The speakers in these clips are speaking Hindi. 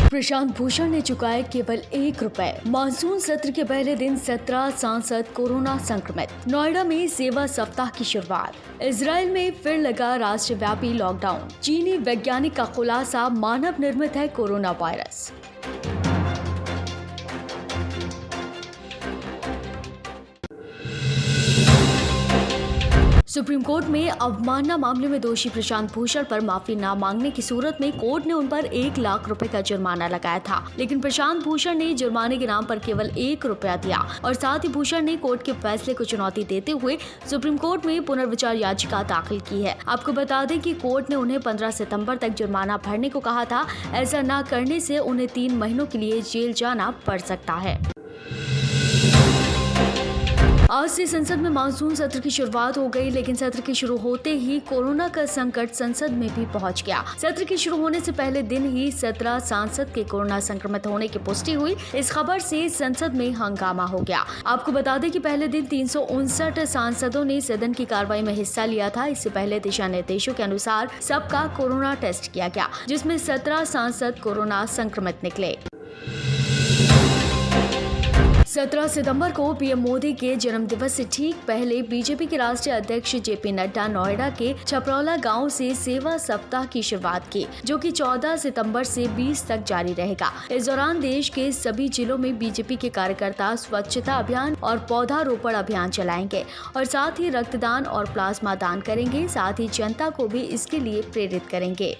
प्रशांत भूषण ने चुकाए केवल ₹1। मानसून सत्र के पहले दिन 17 सांसद कोरोना संक्रमित। नोएडा में सेवा सप्ताह की शुरुआत। इजराइल में फिर लगा राष्ट्रव्यापी लॉकडाउन। चीनी वैज्ञानिक का खुलासा, मानव निर्मित है कोरोना वायरस। सुप्रीम कोर्ट में अवमानना मामले में दोषी प्रशांत भूषण पर माफी न मांगने की सूरत में कोर्ट ने उन पर ₹1 लाख का जुर्माना लगाया था, लेकिन प्रशांत भूषण ने जुर्माने के नाम पर केवल ₹1 दिया और साथ ही भूषण ने कोर्ट के फैसले को चुनौती देते हुए सुप्रीम कोर्ट में पुनर्विचार याचिका दाखिल की है। आपको बता दें कि कोर्ट ने उन्हें 15 सितंबर तक जुर्माना भरने को कहा था। ऐसा न करने से उन्हें 3 महीनों के लिए जेल जाना पड़ सकता है। आज से संसद में मानसून सत्र की शुरुआत हो गई, लेकिन सत्र के शुरू होते ही कोरोना का संकट संसद में भी पहुंच गया। सत्र के शुरू होने से पहले दिन ही 17 सांसद के कोरोना संक्रमित होने की पुष्टि हुई। इस खबर से संसद में हंगामा हो गया। आपको बता दें कि पहले दिन 359 सांसदों ने सदन की कार्रवाई में हिस्सा लिया था। इससे पहले दिशा निर्देशों के अनुसार सबका कोरोना टेस्ट किया गया, जिसमें 17 सांसद कोरोना संक्रमित निकले। 17 सितंबर को पीएम मोदी के जन्मदिवस से ठीक पहले बीजेपी के राष्ट्रीय अध्यक्ष जेपी नड्डा नोएडा के छपरौला गांव से सेवा सप्ताह की शुरुआत की, जो कि 14 सितंबर से 20 तक जारी रहेगा। इस दौरान देश के सभी जिलों में बीजेपी के कार्यकर्ता स्वच्छता अभियान और पौधारोपण अभियान चलाएंगे और साथ ही रक्तदान और प्लाज्मा दान करेंगे। साथ ही जनता को भी इसके लिए प्रेरित करेंगे।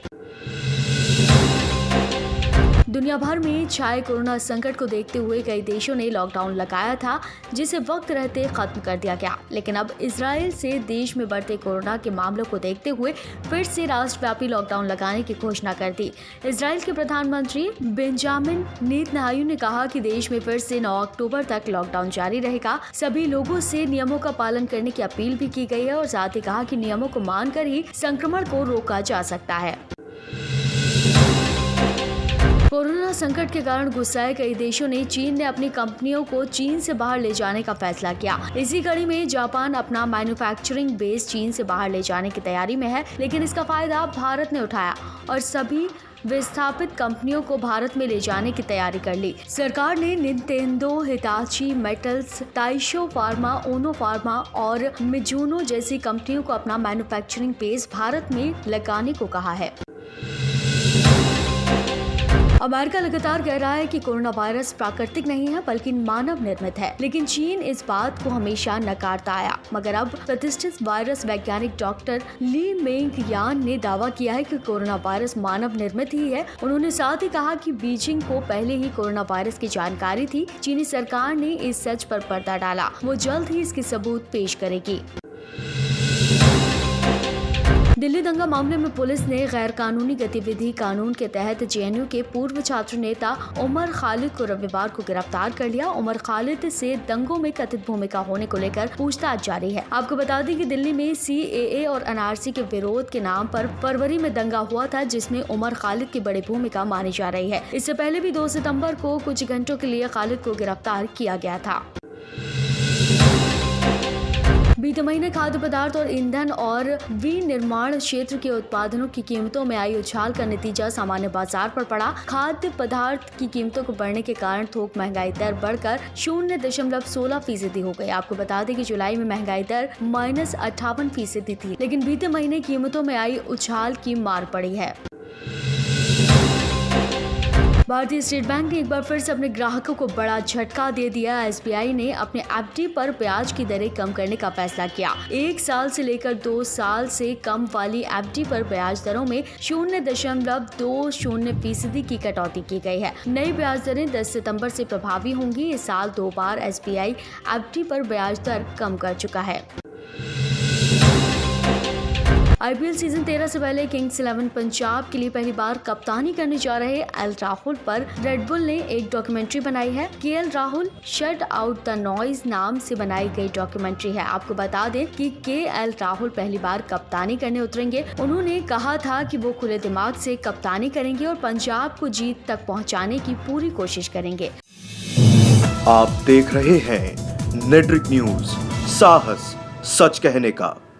दुनिया भर में छाए कोरोना संकट को देखते हुए कई देशों ने लॉकडाउन लगाया था, जिसे वक्त रहते खत्म कर दिया गया। लेकिन अब इजराइल से देश में बढ़ते कोरोना के मामलों को देखते हुए फिर से राष्ट्रव्यापी लॉकडाउन लगाने की घोषणा कर दी। इजराइल के प्रधानमंत्री बेंजामिन नेतन्याहू ने कहा कि देश में फिर से 9 अक्टूबर तक लॉकडाउन जारी रहेगा। सभी लोगों से नियमों का पालन करने की अपील भी की गई है और साथ ही कहा कि नियमों को मानकर ही संक्रमण को रोका जा सकता है। कोरोना संकट के कारण गुस्साए कई देशों ने चीन ने अपनी कंपनियों को चीन से बाहर ले जाने का फैसला किया। इसी कड़ी में जापान अपना मैन्युफैक्चरिंग बेस चीन से बाहर ले जाने की तैयारी में है, लेकिन इसका फायदा भारत ने उठाया और सभी विस्थापित कंपनियों को भारत में ले जाने की तैयारी कर ली। सरकार ने निंटेंडो, हिताची मेटल्स, ताइशो फार्मा, ओनो फार्मा और मिजुनो जैसी कंपनियों को अपना मैन्युफैक्चरिंग बेस भारत में लगाने को कहा है। अमेरिका लगातार कह रहा है कि कोरोना वायरस प्राकृतिक नहीं है बल्कि मानव निर्मित है, लेकिन चीन इस बात को हमेशा नकारता आया। मगर अब प्रतिष्ठित वायरस वैज्ञानिक डॉक्टर ली मेंग यान ने दावा किया है कि कोरोना वायरस मानव निर्मित ही है। उन्होंने साथ ही कहा कि बीजिंग को पहले ही कोरोना वायरस की जानकारी थी। चीनी सरकार ने इस सच पर पर्दा डाला, वो जल्द ही इसके सबूत पेश करेगी। दिल्ली दंगा मामले में पुलिस ने गैर कानूनी गतिविधि कानून के तहत जेएनयू के पूर्व छात्र नेता उमर खालिद को रविवार को गिरफ्तार कर लिया। उमर खालिद से दंगों में कथित भूमिका होने को लेकर पूछताछ जारी है। आपको बता दें कि दिल्ली में सीएए और एनआरसी के विरोध के नाम पर फरवरी में दंगा हुआ था, जिसमें उमर खालिद की बड़ी भूमिका मानी जा रही है। इससे पहले भी 2 सितंबर को कुछ घंटों के लिए खालिद को गिरफ्तार किया गया था। बीते महीने खाद्य पदार्थ और ईंधन और विनिर्माण क्षेत्र के उत्पादनों की कीमतों में आई उछाल का नतीजा सामान्य बाजार पर पड़ा। खाद्य पदार्थ की कीमतों को बढ़ने के कारण थोक महंगाई दर बढ़कर 0.16% हो गई। आपको बता दें कि जुलाई में महंगाई दर -58% थी, लेकिन बीते महीने कीमतों में आई उछाल की मार पड़ी है। भारतीय स्टेट बैंक ने एक बार फिर से अपने ग्राहकों को बड़ा झटका दे दिया। एसबीआई ने अपने एफडी पर ब्याज की दरें कम करने का फैसला किया। 1 साल से लेकर 2 साल से कम वाली एफडी पर ब्याज दरों में 0.20% की कटौती की गई है। नई ब्याज दरें 10 सितंबर से प्रभावी होंगी। इस साल 2 बार एसबीआई एफडी पर ब्याज दर कम कर चुका है। आईपीएल सीजन 13 से पहले किंग्स 11 पंजाब के लिए पहली बार कप्तानी करने जा रहे एल राहुल पर रेडबुल ने एक डॉक्यूमेंट्री बनाई है। KL Rahul shut out the noise नाम से बनाई गई डॉक्यूमेंट्री है। आपको बता दें कि केएल राहुल पहली बार कप्तानी करने उतरेंगे। उन्होंने कहा था कि वो खुले दिमाग से कप्तानी करेंगे और पंजाब को जीत तक पहुंचाने की पूरी कोशिश करेंगे। आप देख रहे हैं नेटरिक न्यूज, साहस सच कहने का।